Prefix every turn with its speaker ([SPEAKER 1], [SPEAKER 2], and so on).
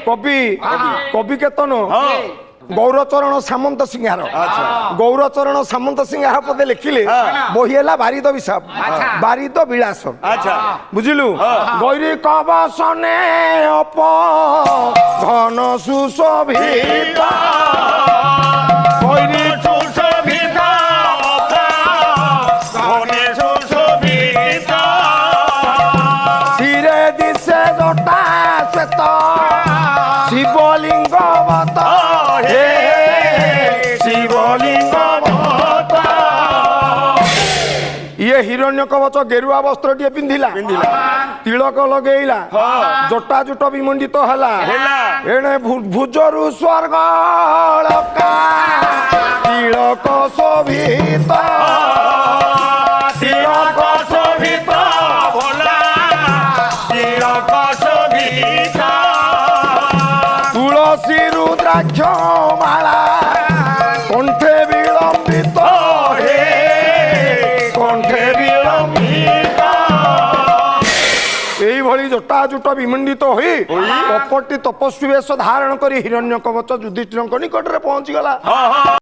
[SPEAKER 1] कवि कवि केतन गौरचरण सामंत सिंहार गौरचरण सामंत सिंहार पदे लिखिले बही है बारिद विशाप बारिद विलास बुझिलु गौरी कवसने अप घन सुशोभित गौरी सुशोभित घन सुशोभित शिरे दिशे जटा श्वेत शिवलिंग ये हिरण्य कवच गेरुआ वस्त्र टे पिंधिला तिलक लगेला जटा जुट विमंडित हला एणे भुजरु स्वर्ग तिलक शोभित तिलक शोभित भोला तिलक शोभित तुलसी रुद्राक्ष माला कंठे विलंबित भली जटा जुट विमंडित होई कपटी तपस्वी वेश धारण करी हिरण्य कवच युधिष्ठिर निकट में पहुंची गला।